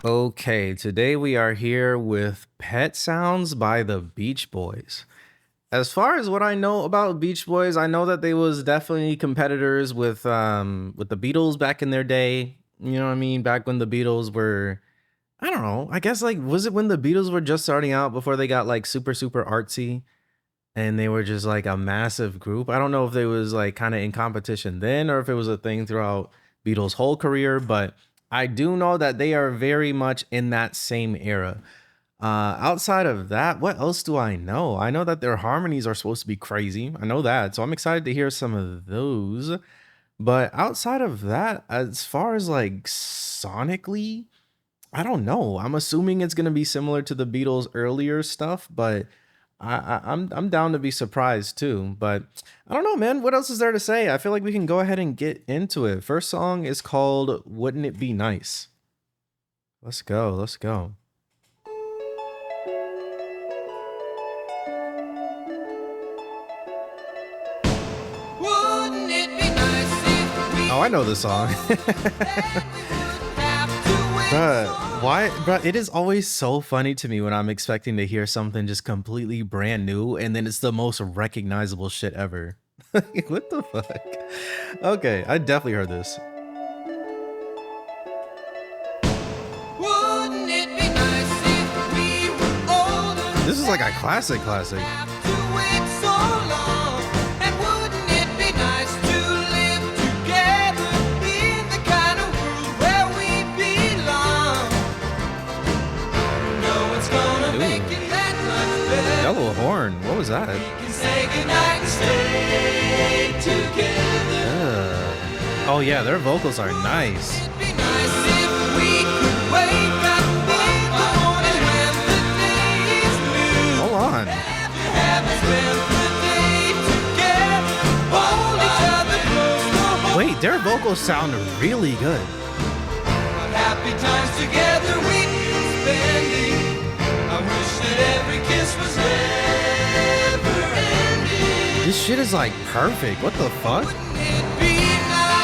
Okay, today we are here with Pet Sounds by the Beach Boys. As far as what I know about Beach Boys, I know that they was definitely competitors with the Beatles back in their day. You know what I mean? Back when the Beatles were, I don't know, I guess like was it when the Beatles were just starting out before they got like super artsy and they were just like a massive group? I don't know if they was like kind of in competition then or if it was a thing throughout Beatles' whole career, but I do know that they are very much in that same era. Outside of that, what else do I know? I know that their harmonies are supposed to be crazy. I know that. So I'm excited to hear some of those. But outside of that, as far as like sonically, I don't know. I'm assuming it's gonna be similar to the Beatles' earlier stuff, but I'm down to be surprised too. But I don't know, man. What else is there to say? I feel like we can go ahead and get into it. First song is called "Wouldn't It Be Nice." Let's go. Let's go. Wouldn't it be nice if Oh, I know we the song. then we wouldn't have to wait Bruh, so why? long? Bruh, it is always so funny to me when I'm expecting to hear something just completely brand new and then it's the most recognizable shit ever. Like, what the fuck? Okay, I definitely heard this. Wouldn't it be nice if we were older? This is like a Then classic we wouldn't classic. have to wait so long. And wouldn't it be nice to live together in the kind of world where we belong? No one's gonna make Ooh, it that much better. yellow horn. What was that? We can say goodnight and stay together. Oh yeah, their vocals are nice. It'd be nice if we could wake up in the morning when the day is new. Hold on. After having spent the day together, hold each other close the whole Wait, their vocals sound really good. what happy times together we'd be spending. I wish that every kiss was never ending. This shit is like perfect. What the fuck? Wouldn't it be nice?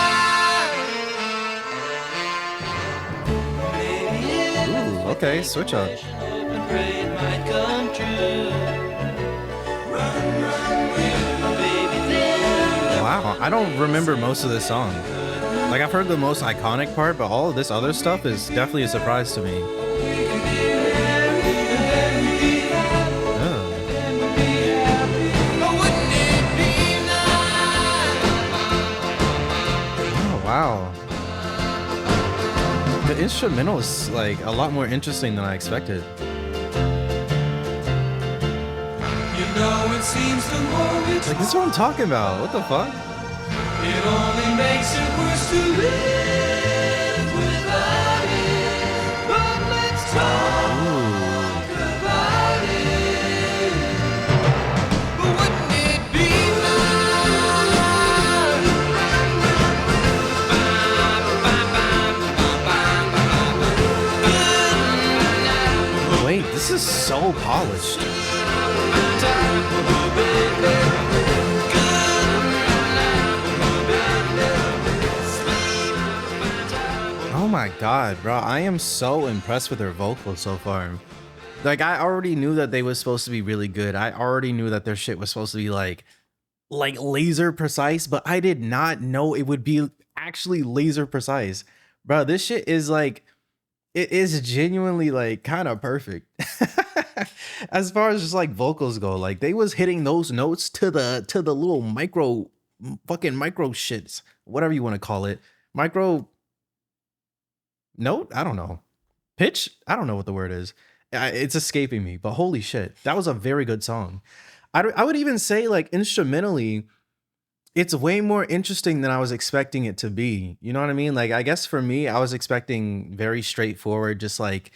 Ooh, okay, switch up. Wow, I don't remember most of this song. Like I've heard the most iconic part, but all of this other stuff is definitely a surprise to me. Oh, wow. The instrumental is like a lot more interesting than I expected. It seems the more we Like this is what I'm talking about. What the fuck? it only makes it worse to live without it. But let's talk about it. But wouldn't it be Wait, this is so polished. Oh my god, bro. I am so impressed with their vocals so far. Like I already knew that they was supposed to be really good. I already knew that their shit was supposed to be like laser precise, but I did not know it would be actually laser precise. Bro, this shit is like it is genuinely like kind of perfect. As far as just like vocals go, like they was hitting those notes to the little micro fucking micro shits, whatever you want to call it. Micro note? I don't know. Pitch? I don't know what the word is. It's escaping me, but holy shit, that was a very good song. I would even say like instrumentally, it's way more interesting than I was expecting it to be. You know what I mean? Like I guess for me, I was expecting very straightforward, just like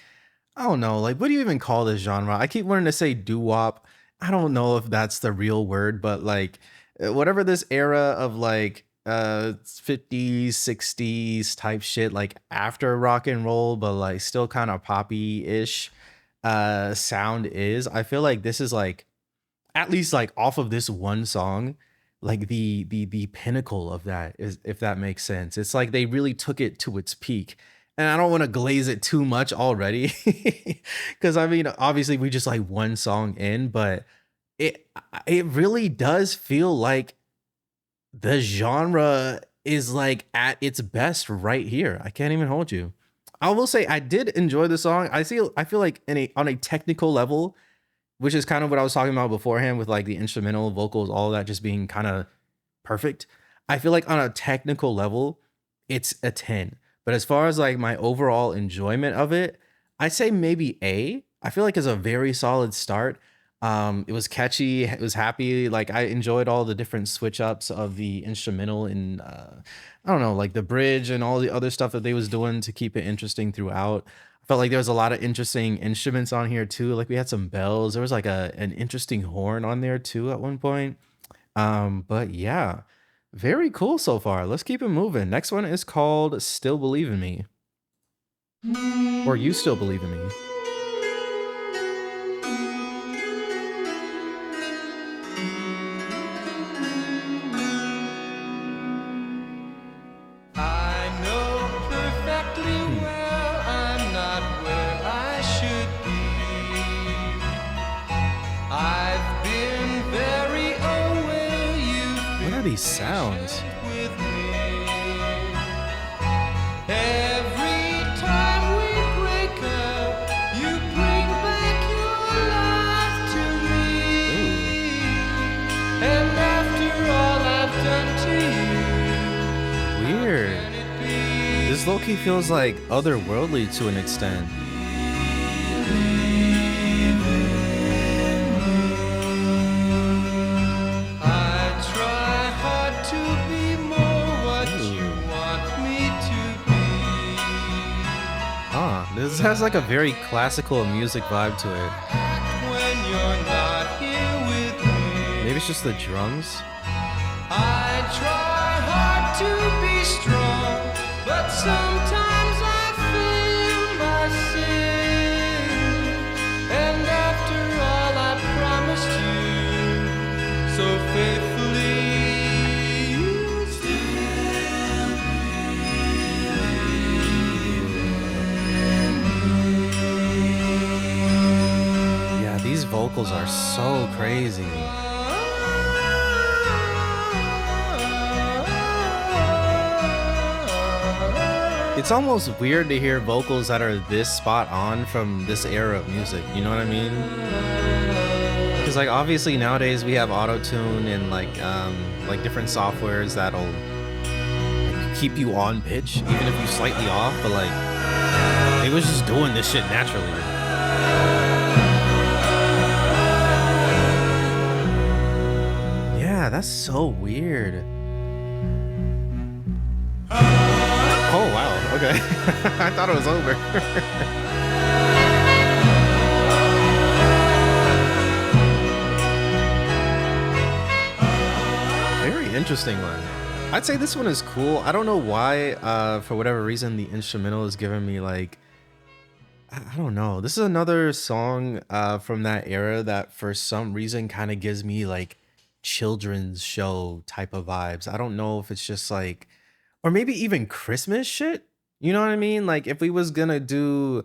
I don't know, like what do you even call this genre? I keep wanting to say doo-wop. I don't know if that's the real word, but like whatever this era of like 50s, 60s type shit, like after rock and roll, but like still kind of poppy-ish sound is. I feel like this is like at least like off of this one song, like the pinnacle of that is, if that makes sense. It's like they really took it to its peak. and I don't want to glaze it too much already, because I mean, obviously we just like one song in, but it it really does feel like the genre is like at its best right here. I can't even hold you. I will say I did enjoy the song. I feel like in a on a technical level, which is kind of what I was talking about beforehand with like the instrumental vocals, all of that just being kind of perfect. I feel like on a technical level, it's a 10. But as far as like my overall enjoyment of it, I say maybe A. I feel like it's a very solid start. It was catchy, it was happy. Like I enjoyed all the different switch ups of the instrumental and I don't know, like the bridge and all the other stuff that they was doing to keep it interesting throughout. I felt like there was a lot of interesting instruments on here too. Like we had some bells. There was like an interesting horn on there too at one point. But yeah, very cool so far. Let's keep it moving. Next one is called Still Believe in Me. Or You Still Believe in Me. I know perfectly well I'm not where I should be. I've been very aware you've What are been these sounds? patient with me. Every time we break up, you bring back your life to me. And after all I've done to you, Weird. can it be? This low-key feels like otherworldly to an extent. I try hard to be more what you want me to be. This has like a very classical music vibe to it. Act when you're not here with me. Maybe it's just the drums. I try hard to be strong, but sometimes I feel my sin. And after all I promised you so faithfully, you still Yeah, these vocals are so crazy. It's almost weird to hear vocals that are this spot on from this era of music. You know what I mean? Because like obviously nowadays we have auto tune and like different softwares that'll like, keep you on pitch even if you slightly off. But like they was just doing this shit naturally. Yeah, that's so weird. Oh wow, okay. I thought it was over. Very interesting one. I'd say this one is cool. I don't know why, for whatever reason, the instrumental is giving me like, I don't know. This is another song from that era that for some reason kind of gives me like children's show type of vibes. I don't know if it's just like, or maybe even Christmas shit. You know what I mean? Like if we was gonna do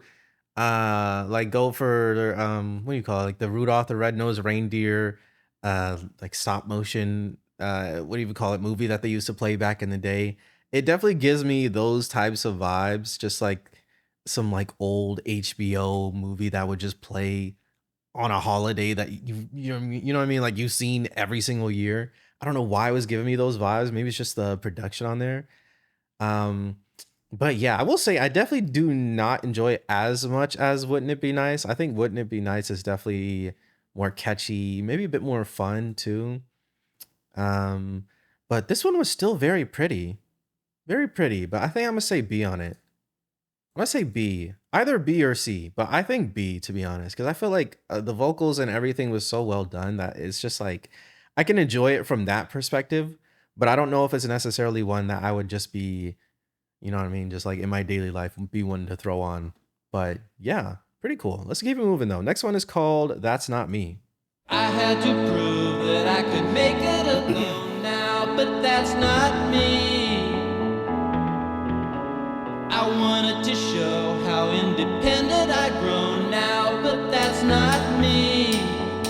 like go for what do you call it? Like the Rudolph the Red-Nosed Reindeer like stop motion what do you call it, movie that they used to play back in the day. It definitely gives me those types of vibes, just like some like old HBO movie that would just play on a holiday that you know what I mean? Like you've seen every single year. I don't know why it was giving me those vibes. Maybe it's just the production on there. Um, but yeah, I will say I definitely do not enjoy it as much as Wouldn't It Be Nice. I think Wouldn't It Be Nice is definitely more catchy, maybe a bit more fun too. Um, but this one was still very pretty. Very pretty, but I think I'm gonna say B on it. I'm gonna say B, either B or C, but I think B to be honest, because I feel like the vocals and everything was so well done that it's just like I can enjoy it from that perspective, but I don't know if it's necessarily one that I would just be, you know what I mean, just like in my daily life be one to throw on. But yeah, pretty cool. Let's keep it moving though. Next one is called That's Not Me. I had to prove that I could make it alone now, but that's not me. I wanted to that's not me.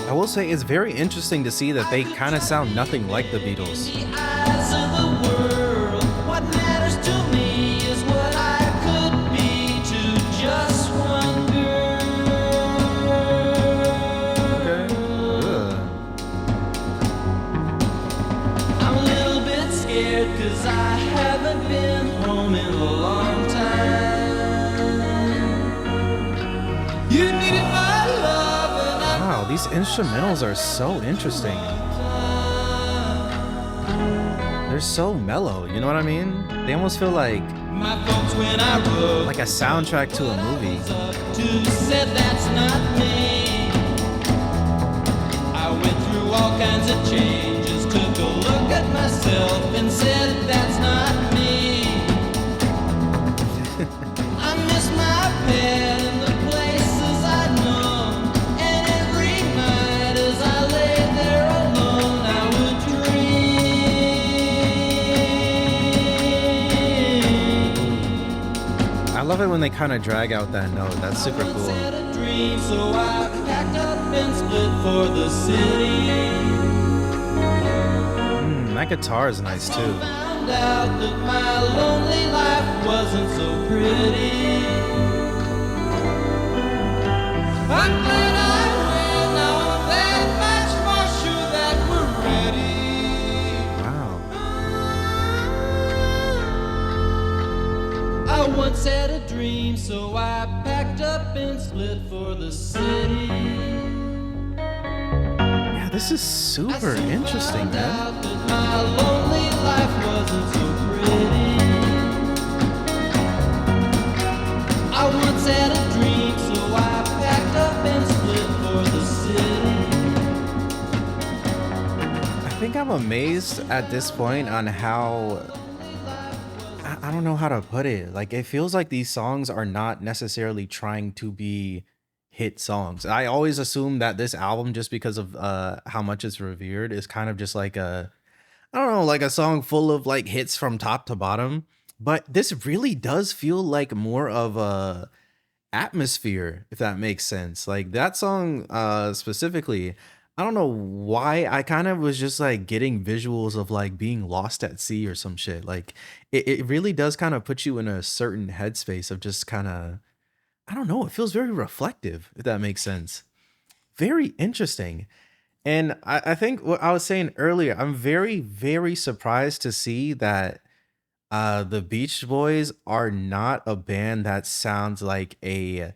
I will say it's very interesting to see that they kind of sound nothing like the Beatles. In the eyes of the world, what matters to me is what I could be to just one girl. Okay. Ugh. I'm a little bit scared 'cause I haven't been home in a long time. You needed my love and Wow, these instrumentals are so interesting. They're so mellow, you know what I mean? They almost feel like my folks when I wrote a soundtrack to a movie. to said that's not me. I went through all kinds of changes, took a look at myself and said that's not me. I miss my pet and the places I know, and every night as I lay there alone I would dream. I love it when they kind of drag out that note. That's super I once cool. had a dream, so I packed up and split for the city. That guitar is nice too. Found out that my lonely life wasn't so pretty. I'm glad I went. Now I'm that much more sure that we're ready. Wow. I once had a dream, so I packed up and split for the city. Yeah, this is super interesting, man. My lonely life wasn't so pretty. I once had a dream, so I packed up and split for the city. I think I'm amazed at this point on how I don't know how to put it. Like it feels like these songs are not necessarily trying to be hit songs. I always assume that this album, just because of how much it's revered, is kind of just like I don't know, like a song full of like hits from top to bottom. But this really does feel like more of a atmosphere, if that makes sense. Like that song specifically, I don't know why I kind of was just like getting visuals of like being lost at sea or some shit. Like it really does kind of put you in a certain headspace of just kind of, I don't know, it feels very reflective, if that makes sense. Very interesting. And I think what I was saying earlier, I'm very, very surprised to see that the Beach Boys are not a band that sounds like a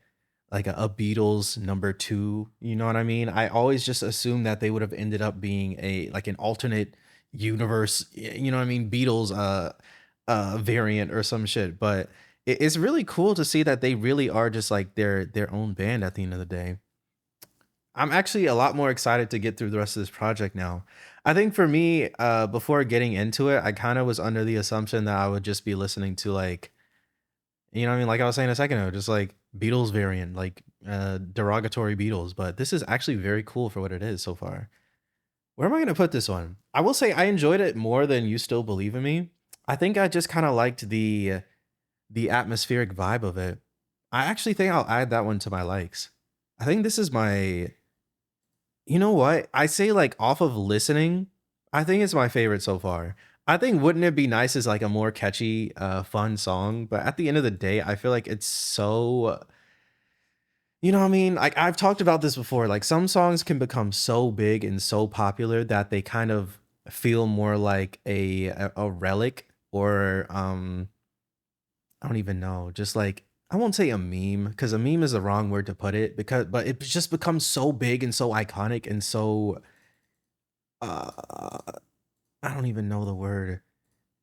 Beatles number two. You know what I mean? I always just assumed that they would have ended up being a like an alternate universe, you know what I mean, Beatles variant or some shit. But it's really cool to see that they really are just like their own band at the end of the day. I'm actually a lot more excited to get through the rest of this project now. I think for me, before getting into it, I kind of was under the assumption that I would just be listening to like, you know what I mean? Like I was saying a second ago, just like Beatles variant, like derogatory Beatles. But this is actually very cool for what it is so far. Where am I going to put this one? I will say I enjoyed it more than You Still Believe in Me. I think I just kind of liked the atmospheric vibe of it. I actually think I'll add that one to my likes. I think this is my, you know what? I say like off of listening, I think it's my favorite so far. I think Wouldn't It Be Nice is like a more catchy, fun song, but at the end of the day, I feel like it's so, you know what I mean? Like I've talked about this before. Like some songs can become so big and so popular that they kind of feel more like a relic or I don't even know, just like I won't say a meme because a meme is the wrong word to put it because but it just becomes so big and so iconic and so uh I don't even know the word.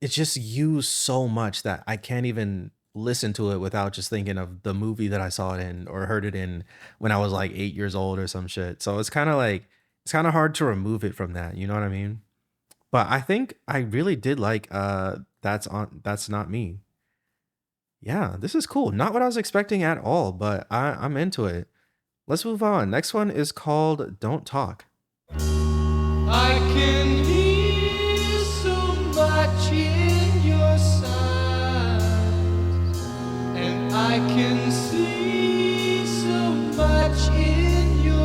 It's just used so much that I can't even listen to it without just thinking of the movie that I saw it in or heard it in when I was like 8 years old or some shit. So it's kind of like it's kind of hard to remove it from that, you know what I mean? But I think I really did like That's Not Me. Yeah, this is cool. Not what I was expecting at all, but I'm into it. Let's move on. Next one is called Don't Talk. I can hear so much in your sighs, and I can see so much in your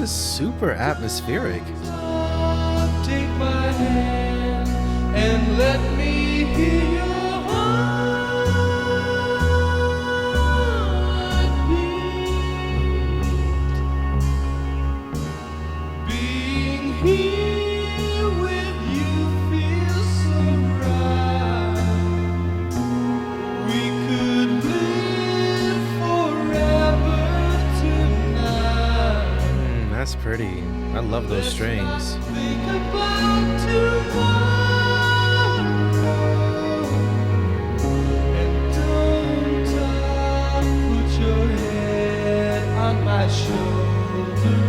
is super atmospheric. Take my hand and let me hear your heartbeat. Being here with you feels so right. We could live forever tonight. That's pretty. I love those strings. Think about tomorrow and don't put your head on my shoulder.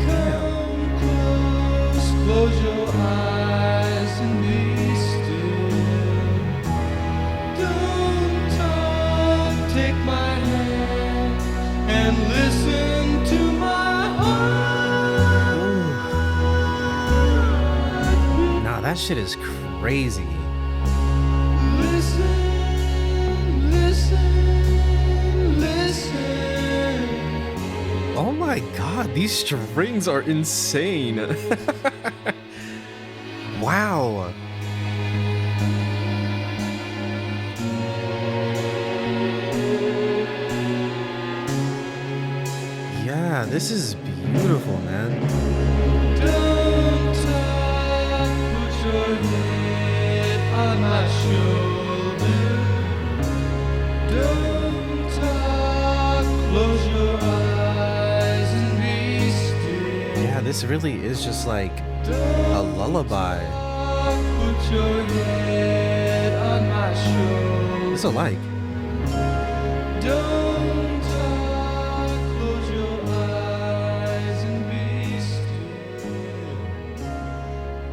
Come close, close your eyes and be still. Don't talk, take my hand and listen to my heart. Nah, that shit is crazy. Listen, listen, listen. Oh my god, these strings are insane. Wow. Yeah, this is beautiful, man. Don't talk, put your head on my shoulder. Don't talk, close your eyes and be still. Yeah, this really is just like a lullaby. Put your head on my shoulder. What's it like? Don't talk, close your eyes and be still.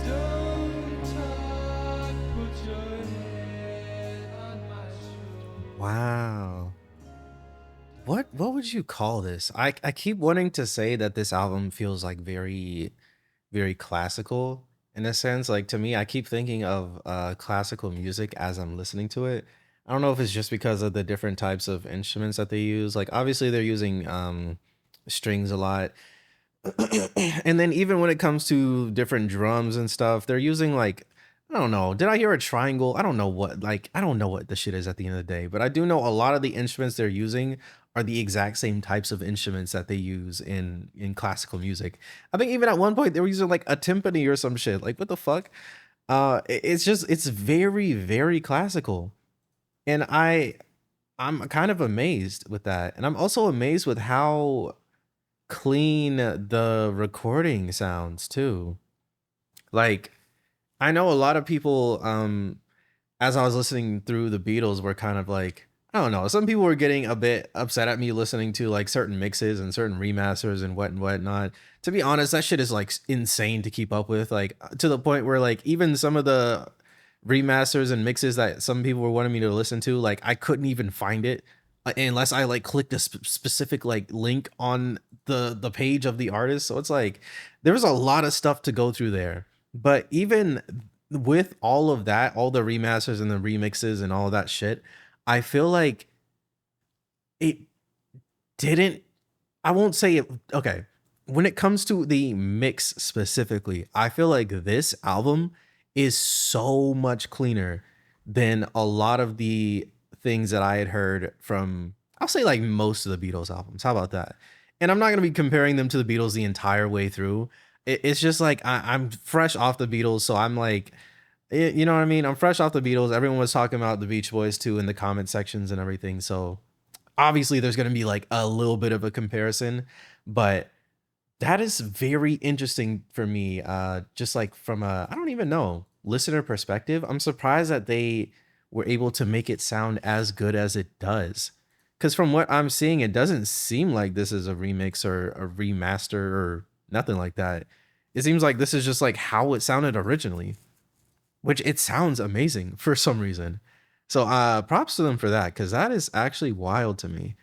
Don't talk, put your head on my shoulder. Wow. What would you call this? I keep wanting to say that this album feels like very classical in a sense. Like to me, I keep thinking of classical music as I'm listening to it. I don't know if it's just because of the different types of instruments that they use. Like obviously they're using strings a lot. And then even when it comes to different drums and stuff, they're using like I don't know. Did I hear a triangle? I don't know what I don't know what the shit is at the end of the day, but I do know a lot of the instruments they're using are the exact same types of instruments that they use in classical music. I think even at one point they were using like a timpani or some shit. Like what the fuck? It's just it's very classical. And I'm kind of amazed with that. And I'm also amazed with how clean the recording sounds too. Like I know a lot of people as I was listening through the Beatles were kind of like I don't know, some people were getting a bit upset at me listening to like certain mixes and certain remasters and whatnot. To be honest, that shit is like insane to keep up with, like to the point where like even some of the remasters and mixes that some people were wanting me to listen to, like I couldn't even find it unless I like clicked a specific like link on the page of the artist. So it's like there was a lot of stuff to go through there. But even with all of that, all the remasters and the remixes and all of that shit, I feel like it didn't I won't say it okay. When it comes to the mix specifically, I feel like this album is so much cleaner than a lot of the things that I had heard from I'll say like most of the Beatles albums. How about that? And I'm not gonna be comparing them to the Beatles the entire way through. It's just like I'm fresh off the Beatles, so I'm like you know what I mean? I'm fresh off the Beatles. Everyone was talking about the Beach Boys too in the comment sections and everything. So obviously there's going to be like a little bit of a comparison, but that is very interesting for me. Just like from a, I don't even know, listener perspective. I'm surprised that they were able to make it sound as good as it does. Because from what I'm seeing, it doesn't seem like this is a remix or a remaster or nothing like that. It seems like this is just like how it sounded originally, which it sounds amazing for some reason. So props to them for that, because that is actually wild to me.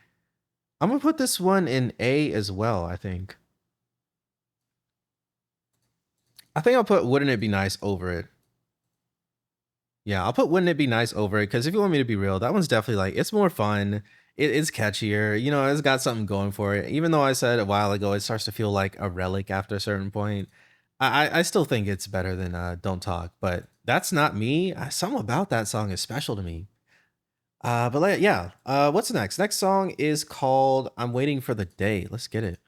I'm gonna put this one in A as well, I think. I think I'll put Wouldn't It Be Nice over it. Yeah, I'll put Wouldn't It Be Nice over it, because if you want me to be real, that one's definitely like, it's more fun. it's catchier. You know, it's got something going for it. Even though I said a while ago, it starts to feel like a relic after a certain point. I still think it's better than "Don't Talk," but that's not me. Something about that song is special to me. But like, yeah. What's next? Next song is called "I'm Waiting for the Day." Let's get it.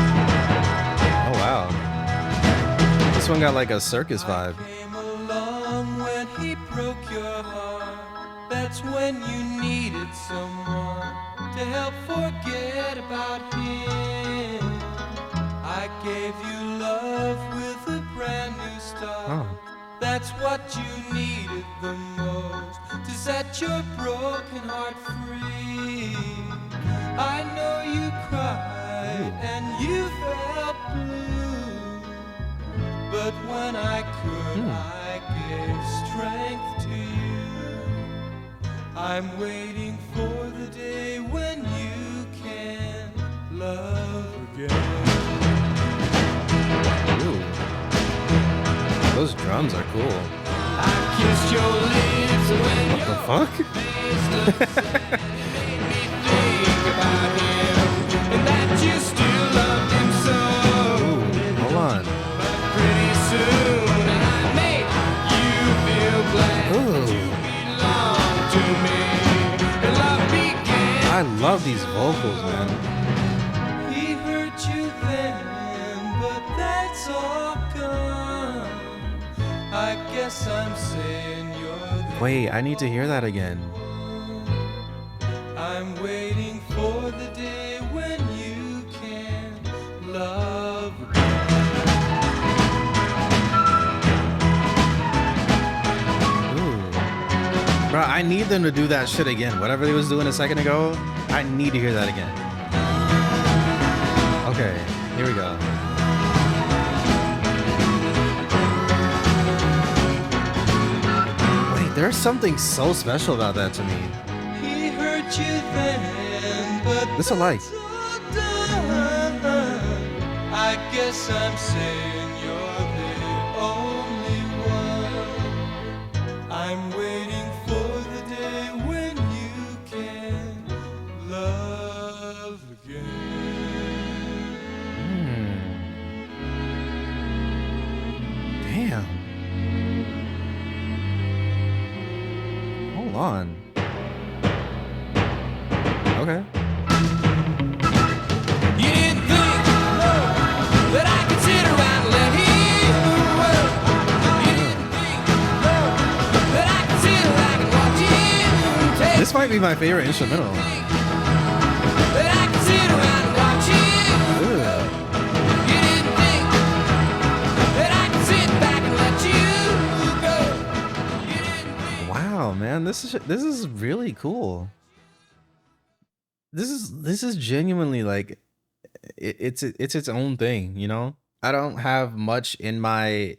Oh wow, this one got like a circus vibe. Came along when he broke your heart. That's when you needed someone to help forget about him. I gave you love with a brand new start. Oh, That's what you needed the most to set your broken heart free. I know you cried and you felt blue, but when I could, I gave strength to you. I'm waiting for the day when you can love again. ooh, those drums are cool. I kissed your lips when What the your fuck? face looked sad. It made me think about him and that you still loved him so. Ooh, hold on. But pretty soon I made you feel glad Ooh, you belong to me. And love began. I love these vocals, man. He hurt you then, but that's all gone. I guess I'm saying you're the Wait, I need to hear that again. I'm waiting for the day when you can love again. Ooh. Bro, I need them to do that shit again. Whatever they was doing a second ago, I need to hear that again. Okay, here we go. Wait, there's something so special about that to me. He hurt you then, but This I like. it's all done. I guess I'm saying you're the only one. I'm waiting for the day when you can love again. Damn. Hold on. Okay. You didn't think that I could sit around and let him work. You didn't think that I could sit around and watch him take. This might be my favorite instrumental. That I could sit around and watch him. Ugh. You didn't think that I could sit back and let you go. You didn't think. Wow, man, this is really cool. This is genuinely like it's its own thing, you know? I don't have much in my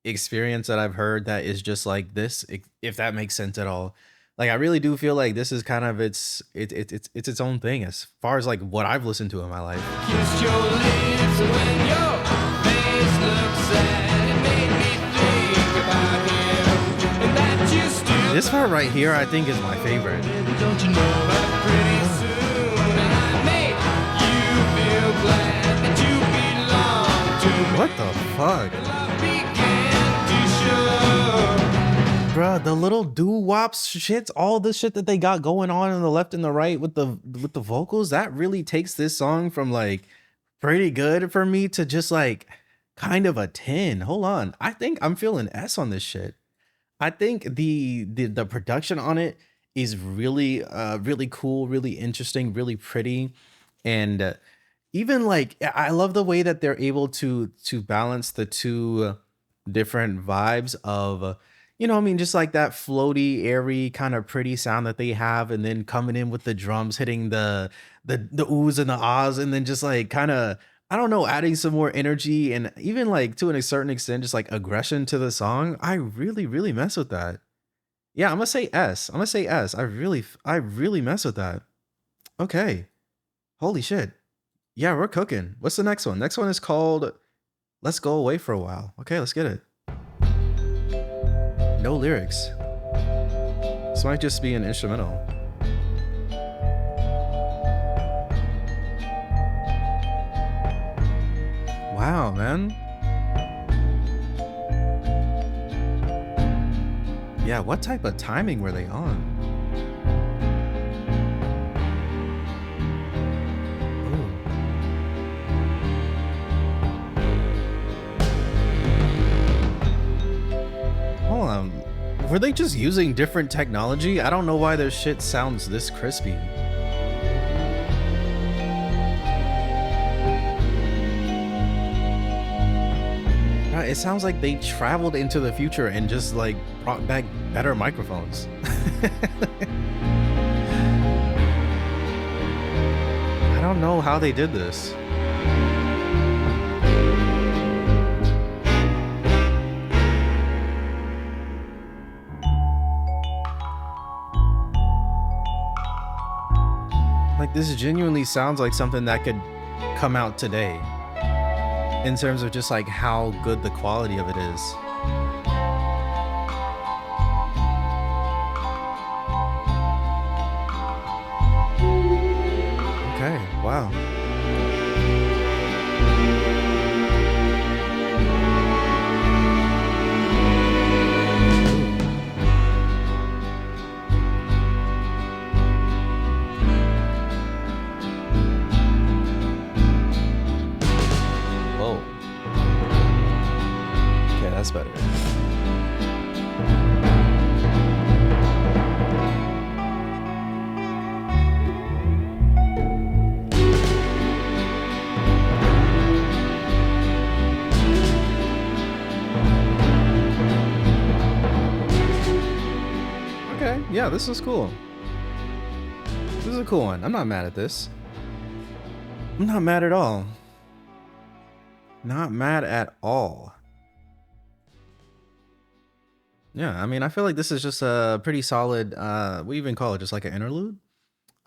experience that I've heard that is just like this, if that makes sense at all. Like I really do feel like this is kind of it's its own thing as far as like what I've listened to in my life. Kissed your lips when your face looked sad. It made me think about him and that you still. This part right here I think is my favorite. Don't you know that pretty soon I made you feel glad that you belong to me. What the fuck? Love began to show. Bruh, the little doo-wops shits, all the shit that they got going on the left and the right with the vocals, that really takes this song from like pretty good for me to just like kind of a 10. Hold on. I think I'm feeling S on this shit. I think the production on it is really really cool, really interesting, really pretty. And even like I love the way that they're able to balance the two different vibes of you know, I mean, just like that floaty, airy, kind of pretty sound that they have, and then coming in with the drums hitting the oohs and the ahs, and then just like kind of, I don't know, adding some more energy and even like to a certain extent, just like aggression to the song. I really, really mess with that. Yeah, I'm gonna say S. I'm gonna say S. I really mess with that. Okay. Holy shit. Yeah, we're cooking. What's the next one? Next one is called Let's go away for a while. Okay, let's get it. No lyrics. This might just be an instrumental. Wow, man. Yeah, what type of timing were they on? Ooh. Hold on. Were they just using different technology? I don't know why their shit sounds this crispy. It sounds like they traveled into the future and just like brought back better microphones. I don't know how they did this. Like, this genuinely sounds like something that could come out today. In terms of just like how good the quality of it is. Okay, wow. That's better. Okay, yeah, this is cool. This is a cool one. I'm not mad at this. I'm not mad at all. Not mad at all. Yeah, I mean, I feel like this is just a pretty solid, we even call it just like an interlude.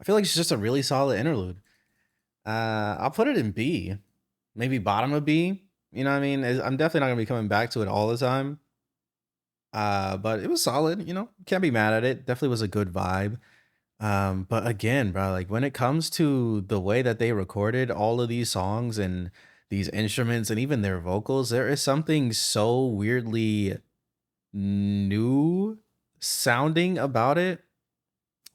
I feel like it's just a really solid interlude. I'll put it in B, maybe bottom of B. You know what I mean? I'm definitely not gonna be coming back to it all the time. But it was solid, you know, can't be mad at it. Definitely was a good vibe. But again, bro, like when it comes to the way that they recorded all of these songs and these instruments and even their vocals, there is something so weirdly new sounding about it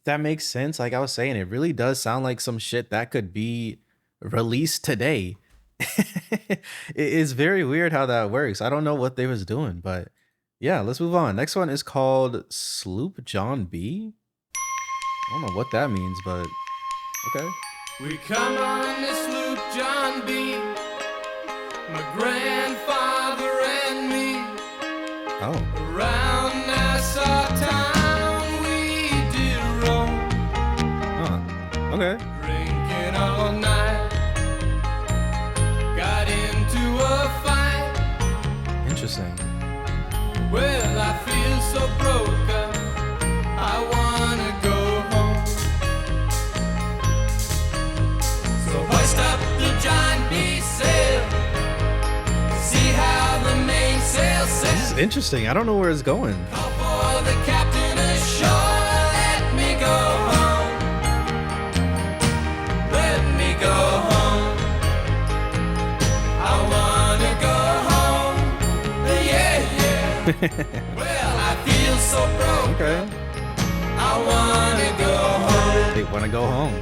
that makes sense. Like I was saying, it really does sound like some shit that could be released today. It is very weird how that works. I don't know what they was doing, but yeah, let's move on. Next one is called Sloop John B. I don't know what that means, but okay. We come on this sloop John B, my grandfather and me. Oh. Around Nassau town we did roam. Okay. Drinking all night. Got into a fight. Interesting. Well, I feel so broken. I wanna go home. So hoist up the John B sail. See how the mainsail This sets. is interesting. I don't know where it's going. Call for the captain ashore. Let me go home. Let me go home. I wanna go home. Yeah, yeah. Well, I feel so broke. Okay. I wanna go home. They want to go home.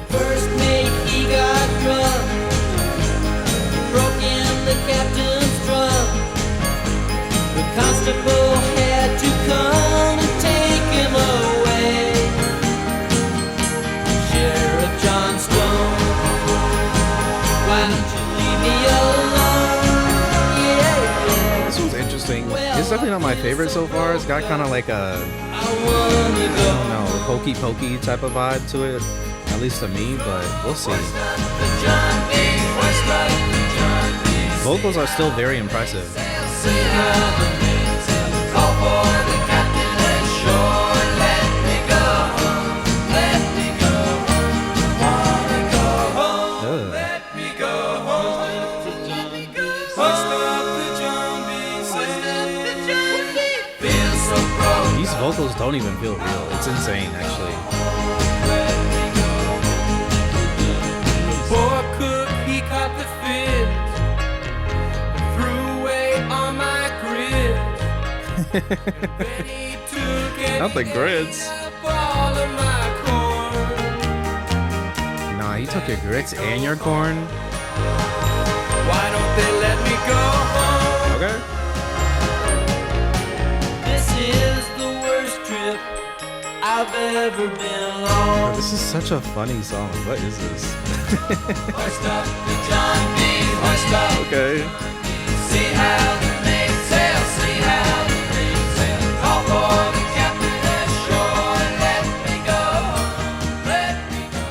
First mate, he got drunk. Broke in the captain's trunk. The constable had to come and take him away. Sheriff John Stone, why don't you leave me alone? Yeah, yeah. This was interesting. It's definitely not my favorite so far. It's got kind of like a, I wanna I go. don't know, hokey pokey type of vibe to it. At least to me, but we'll see. The John B. West like the John B. Vocals are still very impressive. See how the mainsail call for the captain ashore. Let me go home. Let me go home. Wanna go home. Ugh. Let me go home. don't even feel real. It's insane, actually. Poor cook, he caught the fish, threw away all my grits. Then he took and Not the he grits. ate up all of my corn. Nah, he took your grits and your corn. Why don't they let me go home? Okay. This is the worst trip I've ever been on. This is such a funny song. What is this? Hoist up the John B. Hoist up. Okay. See how the main sail. See how the main sail. Call for the captain ashore. Let me go. Let me go.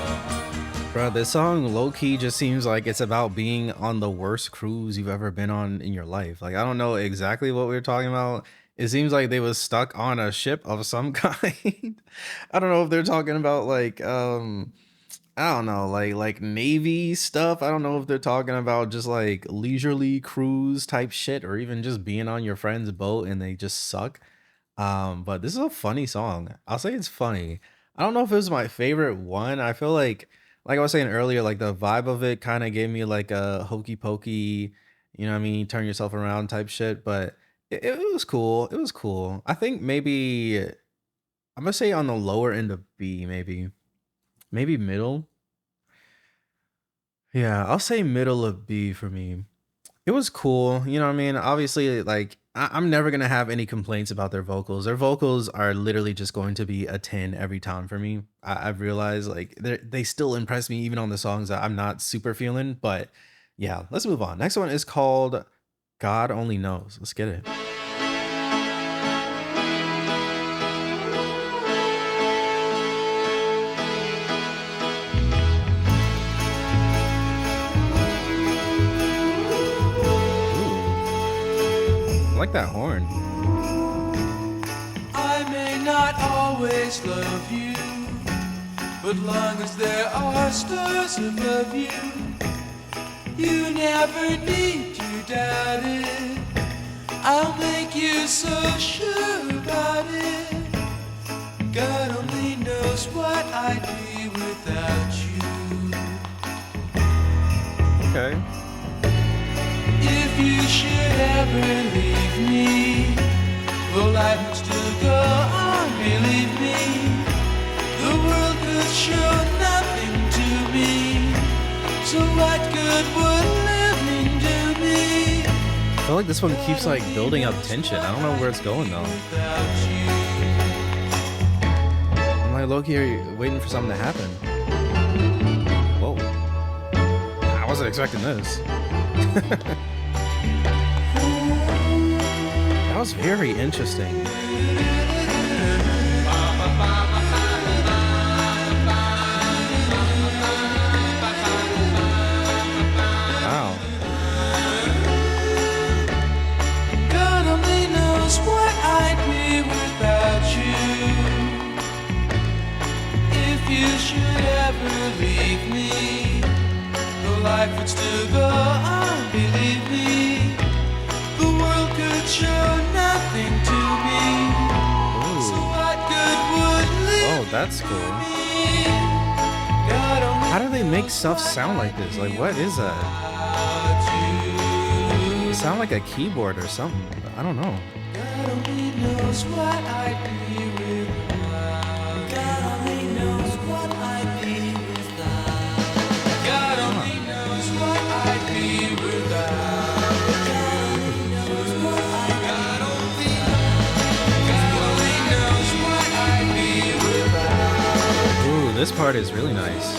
Bro, this song low-key just seems like it's about being on the worst cruise you've ever been on in your life. Like, I don't know exactly what we were talking about. It seems like they was stuck on a ship of some kind. I don't know if they're talking about like I don't know, like Navy stuff. I don't know if they're talking about just like leisurely cruise type shit or even just being on your friend's boat and they just suck. But this is a funny song. I'll say it's funny. I don't know if it was my favorite one. I feel like I was saying earlier, like the vibe of it kind of gave me like a hokey pokey, you know what I mean, turn yourself around type shit, but it was cool. It was cool. I think maybe I'm gonna say on the lower end of B, maybe middle. Yeah, I'll say middle of B for me. It was cool, you know what I mean? Obviously, like I'm never gonna have any complaints about their vocals. Their vocals are literally just going to be a 10 every time for me. I've realized like they still impress me even on the songs that I'm not super feeling. But yeah, let's move on. Next one is called God Only Knows. Let's get it. I like that horn. I may not always love you, but long as there are stars above you, you never need to doubt it. I'll make you so sure about it. God only knows what I'd be without you. Okay. If you should ever leave me, the life would still go on, believe me. The world could show nothing to me, so what good would living do me? I feel like this one keeps like building up tension. I don't know where it's going though. I'm like low-key waiting for something to happen. Whoa. I wasn't expecting this. That was very interesting. Wow. God only knows what I'd be without you. If you should ever leave me, the life would still go on, believe me. The world could show nothing to me. Ooh. So what good would live Oh, that's cool. me? God only How do they make stuff sound like this? Like, what is that? knows you. It sound like a keyboard or something. I don't know. God only knows what I'd be without. God only knows what I'd be without. God only knows what I'd be without. Ooh, this part is really nice.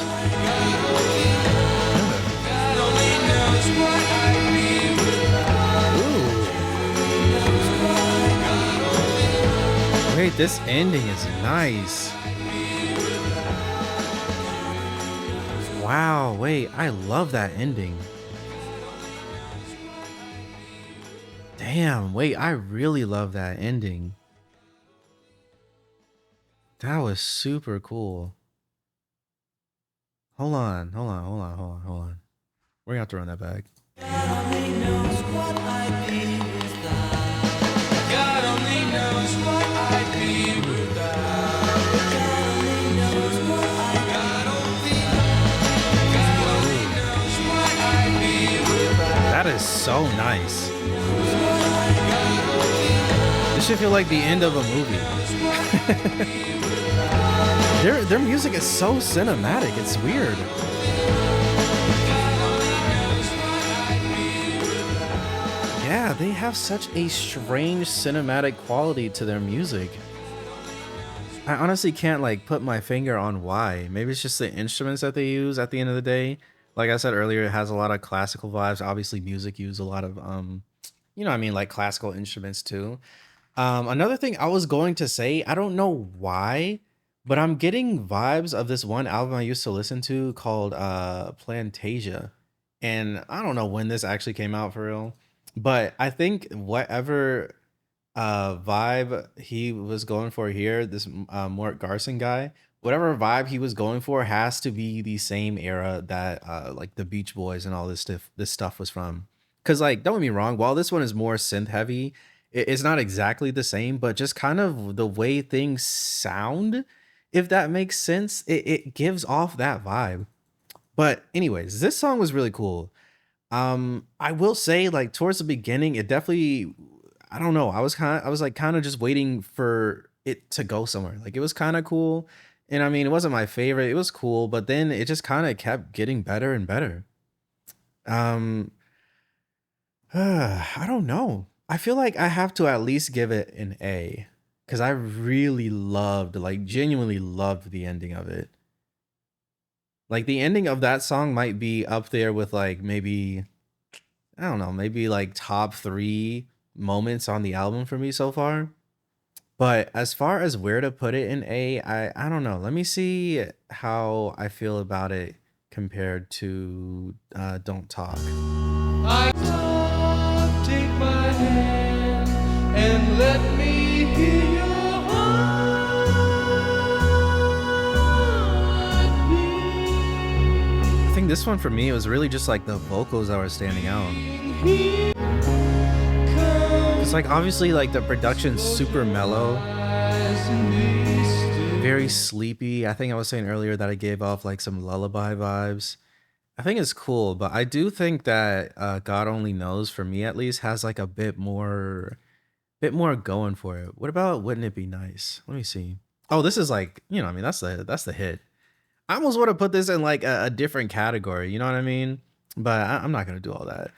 Ooh. Wait, this ending is nice. Wow, wait, I love that ending. Damn, wait, I really love that ending. That was super cool. Hold on. We're gonna have to run that back. God only knows what I'd be without. God only knows what I'd be without. is so nice. This should feel like the end of a movie. Their music is so cinematic. It's weird. Yeah, they have such a strange cinematic quality to their music. I honestly can't like put my finger on why. Maybe it's just the instruments that they use at the end of the day. Like I said earlier, it has a lot of classical vibes. Obviously, music use a lot of you know what I mean, like classical instruments too. Another thing I was going to say, I don't know why, but I'm getting vibes of this one album I used to listen to called Plantasia. And I don't know when this actually came out for real, but I think whatever vibe he was going for here, this Mort Garson guy, whatever vibe he was going for has to be the same era that like the Beach Boys and all this stuff was from. Cause like don't get me wrong, while this one is more synth heavy, it's not exactly the same, but just kind of the way things sound, if that makes sense, it gives off that vibe. But anyways, this song was really cool. I will say like towards the beginning, it definitely, I don't know, I was like kind of just waiting for it to go somewhere. Like it was kind of cool. And I mean, it wasn't my favorite. It was cool, but then it just kind of kept getting better and better. Um I don't know. I feel like I have to at least give it an A because I really loved, like genuinely loved the ending of it. Like the ending of that song might be up there with like maybe, I don't know, maybe like top three moments on the album for me so far. But as far as where to put it in A, I don't know. Let me see how I feel about it compared to Don't Talk. I love, take my hand and let me hear your heartbeat. I think this one for me was really just like the vocals that were standing out. It's like obviously like the production's super mellow, very sleepy. I think I was saying earlier that I gave off like some lullaby vibes. I think it's cool, but I do think that God Only Knows, for me at least, has like a bit more going for it. What about Wouldn't It Be Nice? Let me see. Oh, this is like, you know, I mean, that's the hit. I almost want to put this in like a different category, you know what I mean? But I'm not gonna do all that.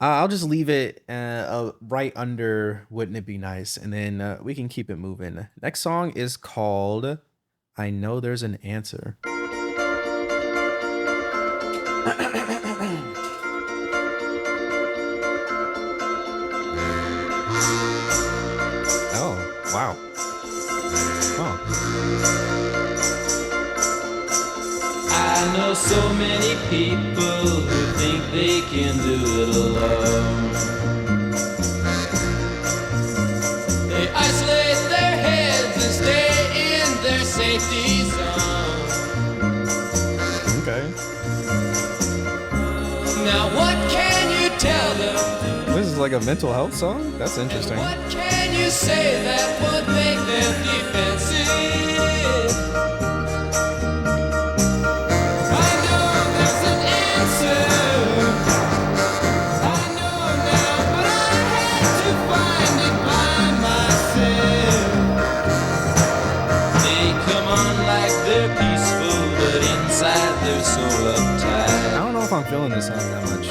I'll just leave it right under Wouldn't It Be Nice, and then we can keep it moving. Next song is called I Know There's an Answer. Oh, wow. Oh. I know so many people who think they can do it alone. They isolate their heads and stay in their safety zone. Okay. Now what can you tell them? This is like a mental health song? That's interesting. What can you say that would make them defensive? I know there's an answer. I know now, but I had to find it by myself. They come on like they're peaceful, but inside they're so uptight. I don't know if I'm feeling this song that much.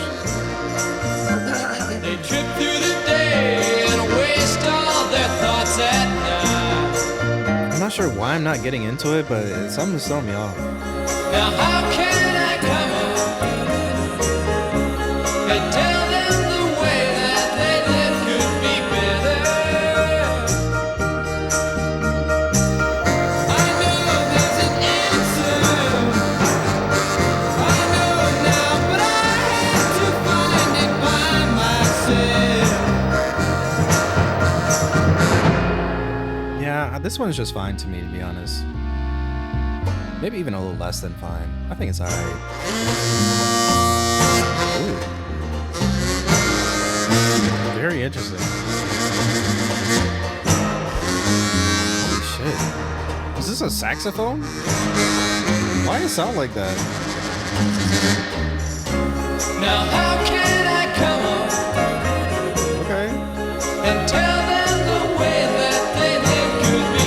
They trip through the day and waste all their thoughts at night. I'm not sure why I'm not getting into it, but something's throwing me off. Now how can I come up and tell them the way that they live could be better? I know there's an answer. I know now, but I had to find it by myself. Yeah, this one's just fine to me, to be honest. Maybe even a little less than fine. I think it's alright. Ooh. Very interesting. Holy shit. Is this a saxophone? Why does it sound like that? Now how can I come up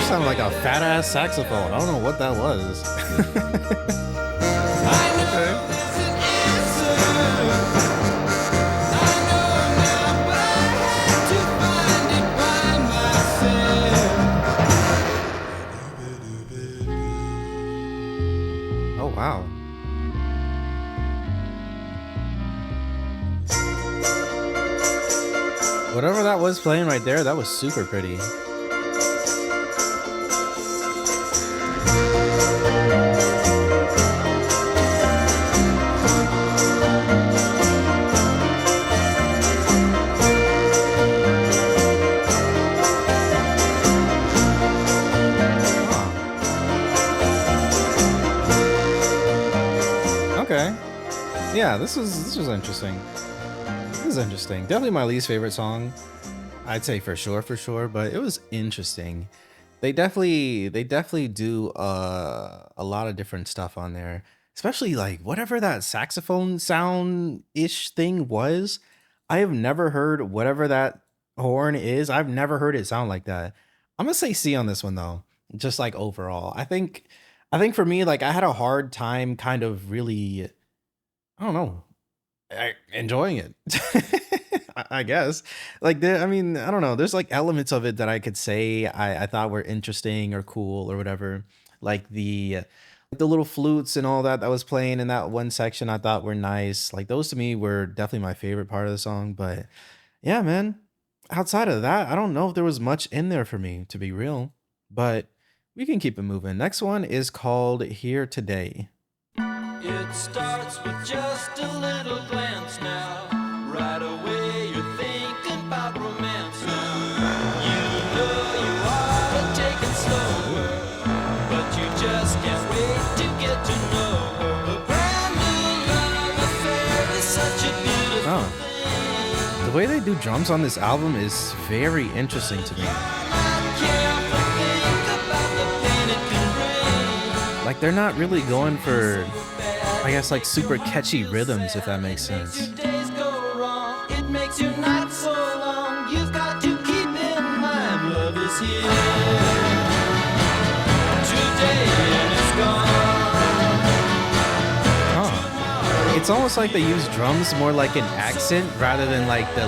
just sounded like a fat ass saxophone. I don't know what that was. I know Okay. there's an answer. I know now, but I had to find it by myself. Oh wow. Whatever that was playing right there, that was super pretty. Huh. Okay. Yeah, this was interesting. This is interesting. Definitely my least favorite song. I'd say for sure, but it was interesting. They definitely do a lot of different stuff on there. Especially like whatever that saxophone sound-ish thing was. I have never heard whatever that horn is. I've never heard it sound like that. I'm gonna say C on this one though. Just like overall. I think for me, like I had a hard time kind of really, I don't know, enjoying it. I guess. Like there, I mean, I don't know. There's like elements of it that I could say I thought were interesting or cool or whatever. Like the little flutes and all that that was playing in that one section I thought were nice. Like those to me were definitely my favorite part of the song. But yeah, man. Outside of that, I don't know if there was much in there for me, to be real. But we can keep it moving. Next one is called Here Today. It starts with just a little glance now. Right away you're thinking about romance now. You know you ought to take it slower, but you just can't wait to get to know her. A brand new love affair is such a beautiful Oh, thing. the way they do drums on this album is very interesting to me. Not careful, think about the pain it can bring. Like they're not really going for, Bad I guess, like super catchy rhythms, if that makes makes sense. your days go wrong. It makes your night so long. You've got to keep in mind love is here today and it's gone Huh. It's almost like they use drums more like an accent rather than like the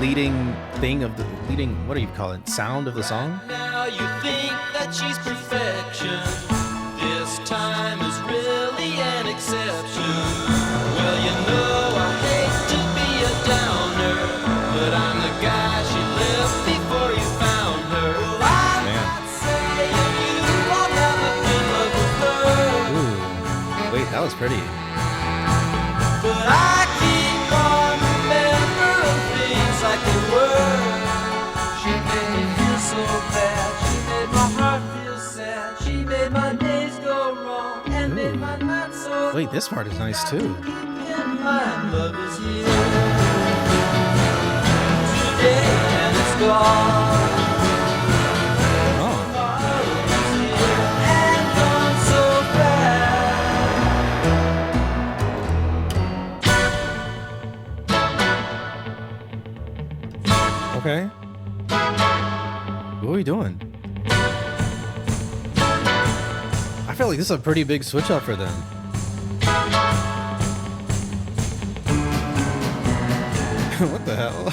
leading thing of the leading, what do you call it, sound of the song? now. You think that she's perfection. This time is really an exception. Well, you know I hate to be a downer, but I'm the guy she left before you found her. I'm Man. not saying you'll never be in love with her, Ooh. Wait, that was pretty. but I keep on remembering things like they were. She made me feel so bad. She made my heart feel sad. She made my days go wrong and made my nights so Wait, this part is nice too. keep in mind love is here today and it's gone. Oh, Tomorrow is here and gone so fast. okay. What are we doing? I feel like this is a pretty big switch up for them. What the hell?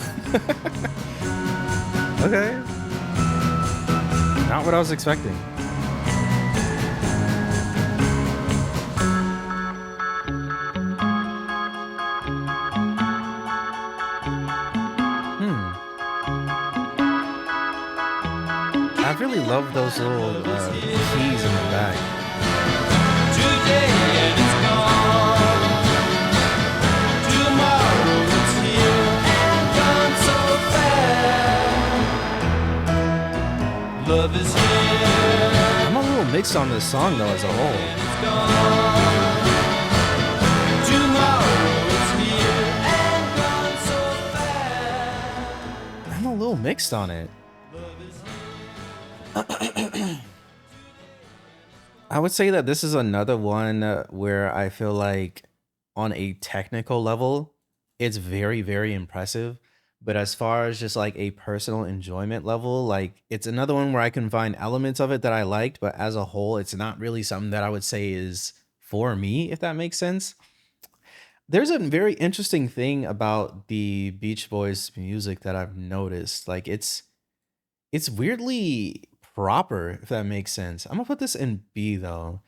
Okay. Not what I was expecting. I really love those little keys in the back. Today and it's gone. Tomorrow it's here and gone so fast. Love is here I'm a little mixed on this song though as a whole. and it's gone. Tomorrow it's here and gone so fast. I'm a little mixed on it. Love is here. I would say that this is another one where I feel like on a technical level, it's very, very impressive. But as far as just like a personal enjoyment level, like it's another one where I can find elements of it that I liked, but as a whole, it's not really something that I would say is for me, if that makes sense. There's a very interesting thing about the Beach Boys music that I've noticed. Like it's weirdly proper, if that makes sense. I'm gonna put this in B though.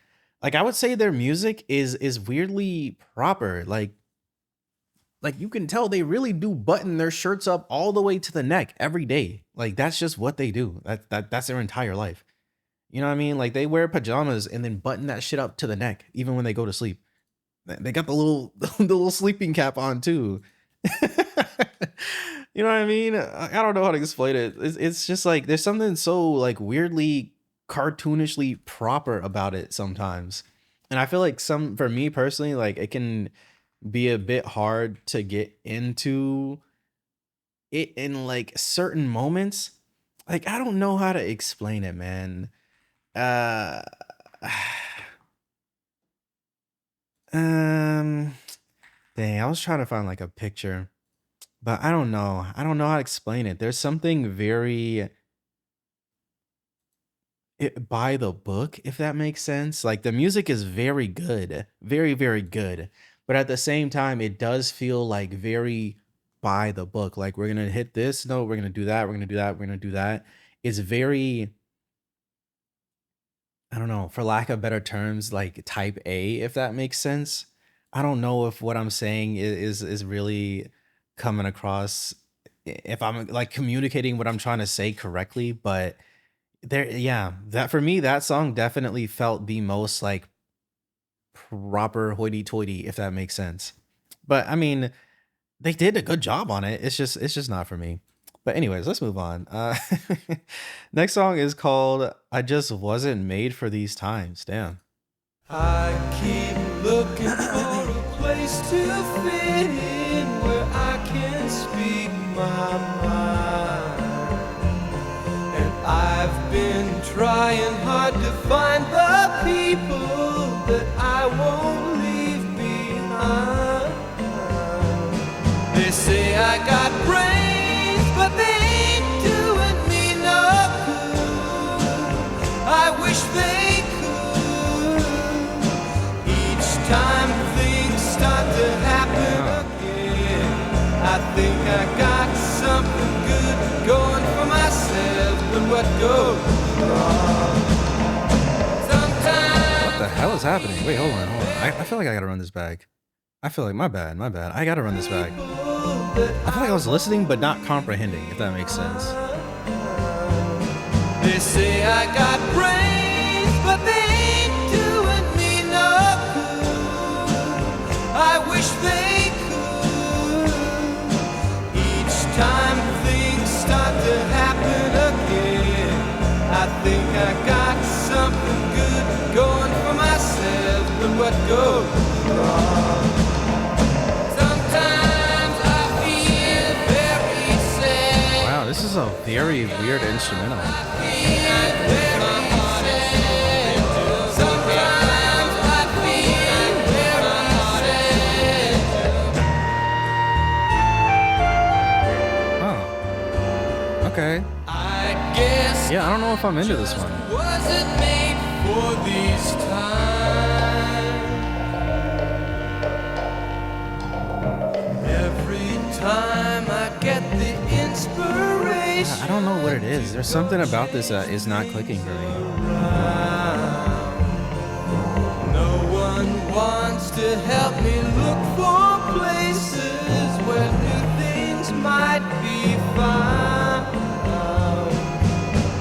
Like I would say their music is weirdly proper. Like you can tell they really do button their shirts up all the way to the neck every day. Like that's just what they do. That's their entire life. You know what I mean? Like they wear pajamas and then button that shit up to the neck even when they go to sleep. They got the little the little sleeping cap on too. You know what I mean? I don't know how to explain it. It's just like there's something so like weirdly cartoonishly proper about it sometimes. And I feel like some for me personally, like it can be a bit hard to get into it in like certain moments. Like I don't know how to explain it, man. Uh um dang, I was trying to find like a picture, but I don't know. I don't know how to explain it. There's something very by the book, if that makes sense. Like the music is very good, very, very good. But at the same time, it does feel like very by the book. Like we're gonna hit this, no, we're gonna do that, we're gonna do that, we're gonna do that. It's very, I don't know, for lack of better terms, like type A, if that makes sense. I don't know if what I'm saying is really coming across if I'm like communicating what I'm trying to say correctly, but there, yeah, that for me, that song definitely felt the most like proper hoity-toity, if that makes sense. But I mean, they did a good job on it. It's just not for me. But anyways, let's move on. Next song is called "I Just Wasn't Made for These Times." Damn. I keep looking for a place to fit in where I can speak my mind. And I've been trying hard to find the people that I won't leave behind. They say I got brains, but they ain't doing me no good. I wish they could. Each time things start to happen again, I think I got something good going for myself. But what goes wrong? What the hell is happening? Wait, hold on, hold on. I feel like I gotta run this back. I feel like my bad, my bad. I gotta run this back. I feel like I was listening but not comprehending, if that makes sense. They say I got brains, but they ain't doing me no good. I wish they could. Each time things start to happen again, I think I got something good going for myself. But what goes wrong? Sometimes I feel very sad. Wow, this is a very weird instrumental. Oh, okay. Yeah, I don't know if I'm into this one. Wasn't made for these times. Every time I get the inspiration, I don't know what it is. There's something about this that is not clicking for me. no one wants to help me look for places where new things might be found.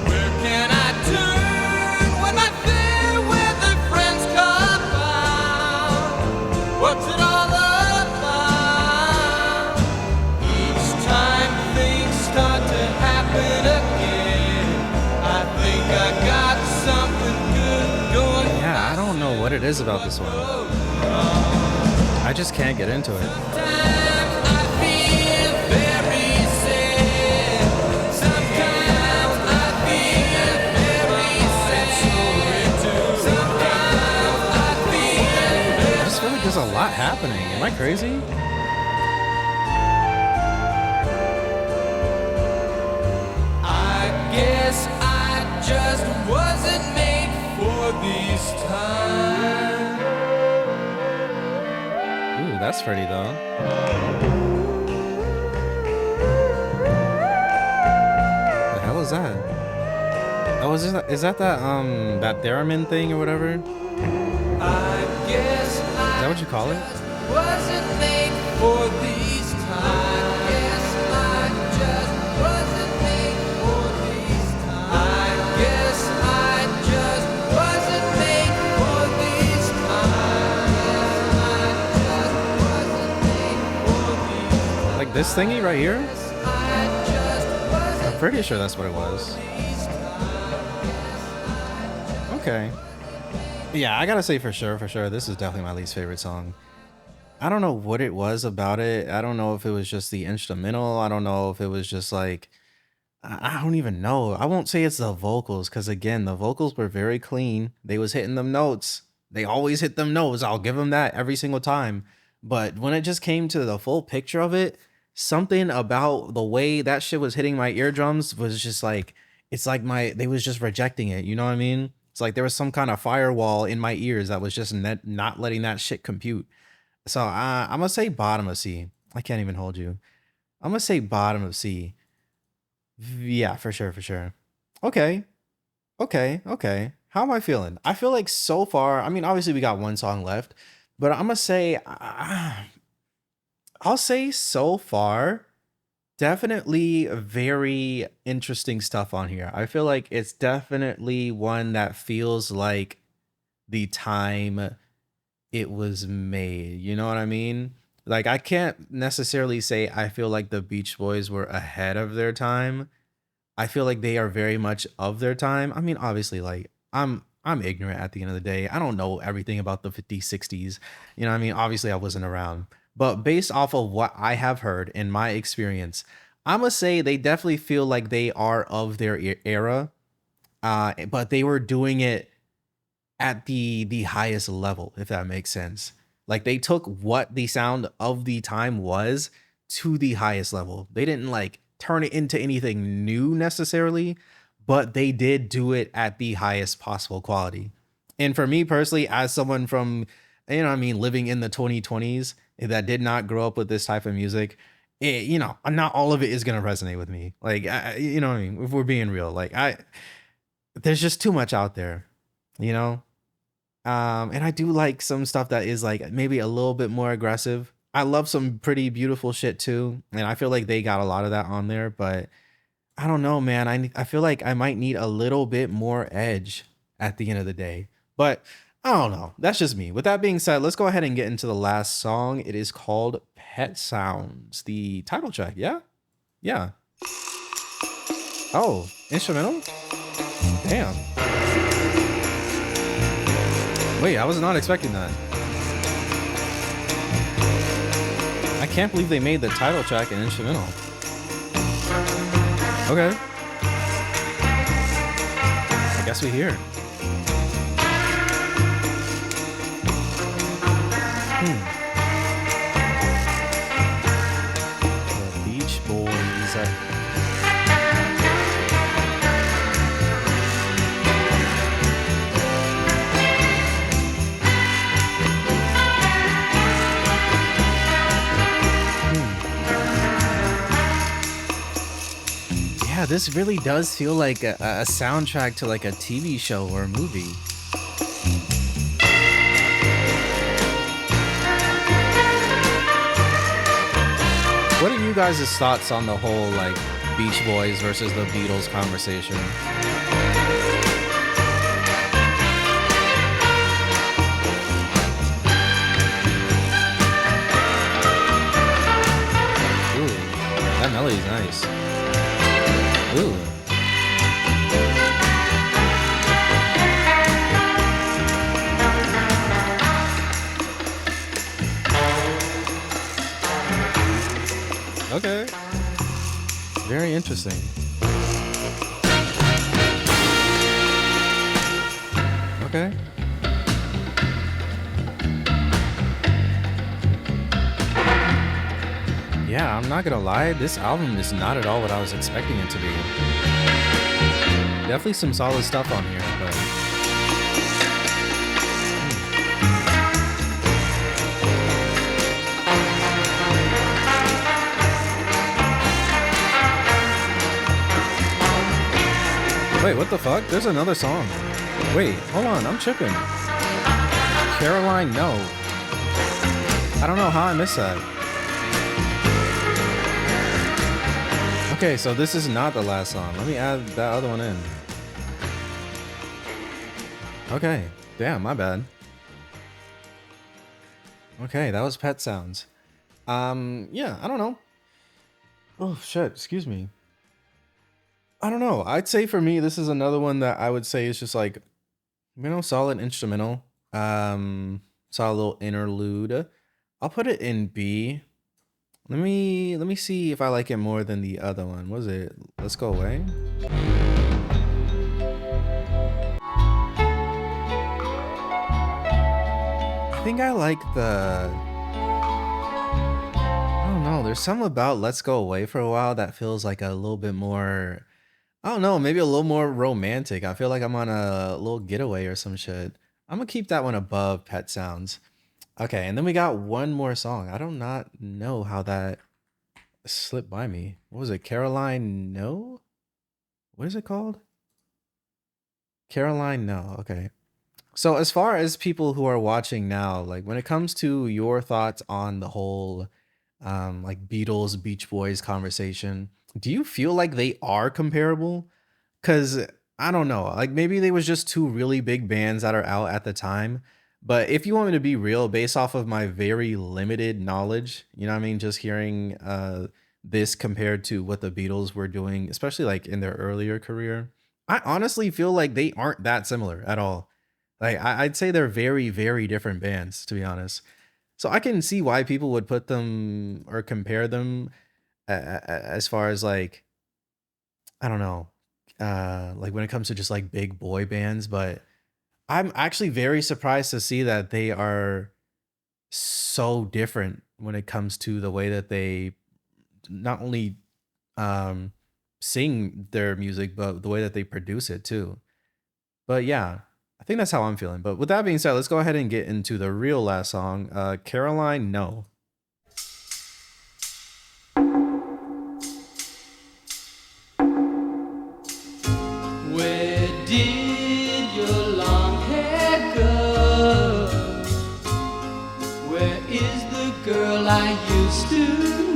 Where can I turn when my fair weather friends come by? What's it all about? Each time things start to happen again, I think I got something good going. Yeah, I don't know what it is about this one. I just can't get into it. Sometimes I feel very sad. Sometimes I feel very sad. Sometimes I feel I just feel like there's a lot happening. Am I crazy? that's pretty though. The hell is that? Oh, is that that theremin thing or whatever? Is that what you call it? Wasn't made for these times. I guess I just wasn't made for these times. I guess I just wasn't made for these times. I just wasn't made for these times. Like this thingy right here? I just wasn't I'm pretty sure that's what it was. Okay. Yeah, I gotta say for sure, this is definitely my least favorite song. I don't know what it was about it. I don't know if it was just the instrumental. I don't know if it was just like, I don't even know. I won't say it's the vocals because again, the vocals were very clean. They was hitting them notes. They always hit them notes. I'll give them that every single time. But when it just came to the full picture of it, something about the way that shit was hitting my eardrums was just like, it's like they was just rejecting it. You know what I mean? It's like there was some kind of firewall in my ears that was just not letting that shit compute. So I'm gonna say bottom of C. I can't even hold you. I'm gonna say bottom of C. Yeah, for sure. Okay. How am I feeling? I feel like so far, I mean, obviously we got one song left, but I'm gonna say, I'll say so far, definitely very interesting stuff on here. I feel like it's definitely one that feels like the time it was made. You know what I mean? Like, I can't necessarily say I feel like the Beach Boys were ahead of their time. I feel like they are very much of their time. I mean, obviously, like, I'm ignorant at the end of the day. I don't know everything about the 50s, 60s. You know what I mean? Obviously, I wasn't around. But based off of what I have heard in my experience, I'm gonna say they definitely feel like they are of their era. But they were doing it at the highest level, if that makes sense. Like they took what the sound of the time was to the highest level. They didn't like turn it into anything new necessarily, but they did do it at the highest possible quality. And for me personally, as someone from, you know what I mean, living in the 2020s that did not grow up with this type of music, you know, not all of it is going to resonate with me. Like, you know what I mean? If we're being real, like there's just too much out there, you know? And I do like some stuff that is like maybe a little bit more aggressive. I love some pretty beautiful shit too. And I feel like they got a lot of that on there, but I don't know, man. I feel like I might need a little bit more edge at the end of the day, but I don't know. That's just me. With that being said, let's go ahead and get into the last song. It is called Pet Sounds, the title track. Yeah. Yeah. Oh, instrumental? Damn. Wait, I was not expecting that. I can't believe they made the title track an instrumental. Okay. I guess we hear. The Beach Boys. Yeah, this really does feel like a soundtrack to like a TV show or a movie. What are you guys' thoughts on the whole like Beach Boys versus the Beatles conversation? Ooh, that melody's nice. Ooh. Okay. Very interesting. Okay. Yeah, I'm not gonna lie, this album is not at all what I was expecting it to be. Definitely some solid stuff on here, but Wait, what the fuck? There's another song. Wait, hold on, I'm tripping. Caroline, no. I don't know how I missed that. Okay, so this is not the last song. Let me add that other one in. Okay, damn, my bad. Okay, that was Pet Sounds. Yeah, I don't know. Oh shit, excuse me. I don't know. I'd say for me, this is another one that I would say is just like, solid instrumental. Solid little interlude. I'll put it in B. Let me see if I like it more than the other one. Was it Let's Go Away? I think I like the, I don't know, there's something about Let's Go Away for a while that feels like a little bit more, I don't know, maybe a little more romantic. I feel like I'm on a little getaway or some shit. I'm gonna keep that one above Pet Sounds. Okay, and then we got one more song. I do not know how that slipped by me. What was it? Caroline No? What is it called? Caroline No. Okay. So as far as people who are watching now, like when it comes to your thoughts on the whole like Beatles Beach Boys conversation, do you feel like they are comparable? Cuz I don't know. Like maybe they was just two really big bands that are out at the time. But if you want me to be real, based off of my very limited knowledge, you know what I mean, just hearing this compared to what the Beatles were doing, especially like in their earlier career, I honestly feel like they aren't that similar at all. Like I'd say they're very, very different bands, to be honest. So I can see why people would put them or compare them as far as like, I don't know, like when it comes to just like big boy bands, but I'm actually very surprised to see that they are so different when it comes to the way that they not only um sing their music, but the way that they produce it too. But yeah, I think that's how I'm feeling. But with that being said, let's go ahead and get into the real last song, Caroline No. Where did your long hair go? Where is the girl I used to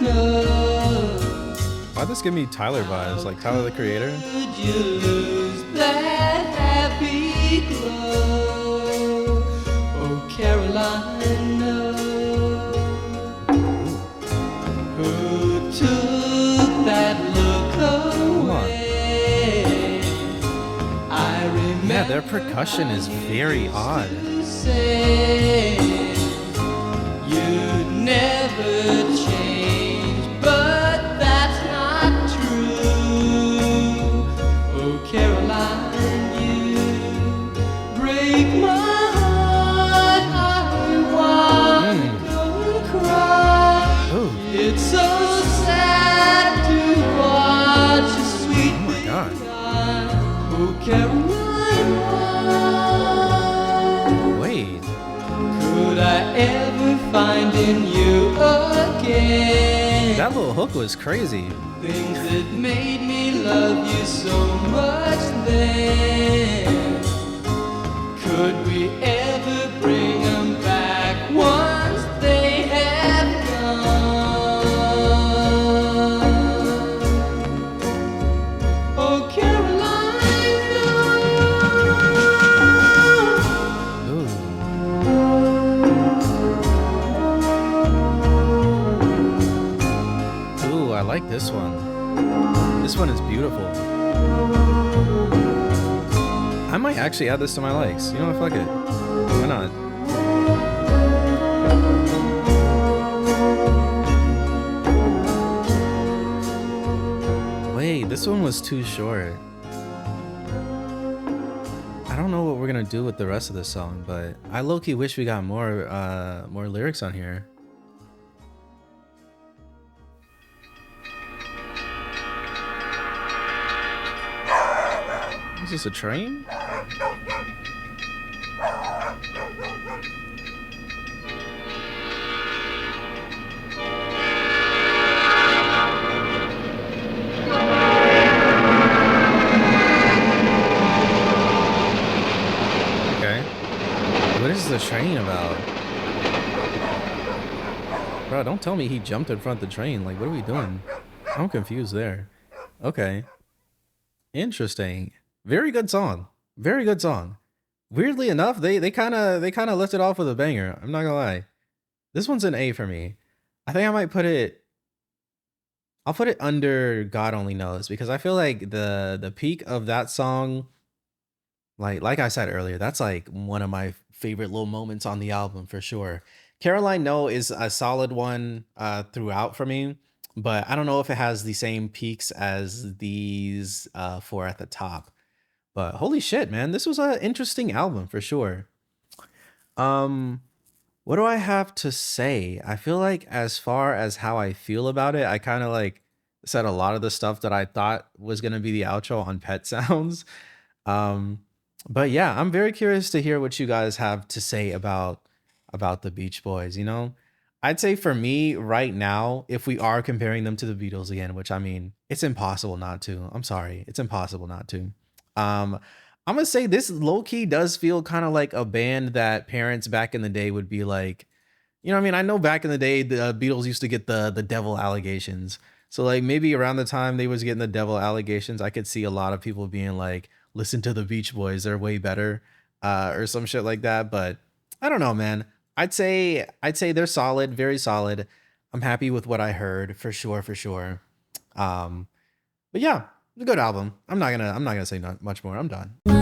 know? Why'd this give me Tyler vibes? Like Tyler the Creator? Could you lose that happy glow? Oh, Caroline, no. Who took that look away? I remember. Yeah, their percussion is very odd. Say you'd never change, but that's not true. Oh, Caroline, you break my heart. I wanna go and cry. Ooh. It's so sad to watch you sweet Oh my God. die. Oh, Caroline, why Wait. could I ever find in you again That little hook was crazy. things that made me love you so much then? Could we ever bring them back once they have gone? Oh, Caroline, Ooh. Ooh, I like this one. This one is beautiful. I might actually add this to my likes. You know what? Fuck it. Why not? Wait, this one was too short. I don't know what we're gonna do with the rest of this song, but I low-key wish we got more lyrics on here. Is this a train? the train about? Bro, don't tell me he jumped in front of the train. Like, what are we doing? I'm confused there. Okay. Interesting. Very good song. Very good song. Weirdly enough, they kind of left it off with a banger. I'm not gonna lie. This one's an A for me. I think I might put it. I'll put it under God Only Knows because I feel like the peak of that song, like I said earlier, that's like one of my favorite little moments on the album for sure. Caroline No is a solid one throughout for me, but I don't know if it has the same peaks as these four at the top. But holy shit, man, this was an interesting album for sure. Um, what do I have to say? I feel like as far as how I feel about it, I kind of like said a lot of the stuff that I thought was gonna be the outro on Pet Sounds. Um, but yeah, I'm very curious to hear what you guys have to say about the Beach Boys, you know? I'd say for me right now, if we are comparing them to the Beatles again, which I mean, it's impossible not to. I'm sorry. It's impossible not to. Um, I'm gonna say this low key does feel kind of like a band that parents back in the day would be like, you know what I mean? I know back in the day the Beatles used to get the devil allegations. So like maybe around the time they was getting the devil allegations, I could see a lot of people being like, "Listen to the Beach Boys, they're way better," or some shit like that. But I don't know, man. I'd say they're solid, very solid. I'm happy with what I heard for sure, for sure. Um, but yeah, a good album. I'm not gonna say not much more. I'm done.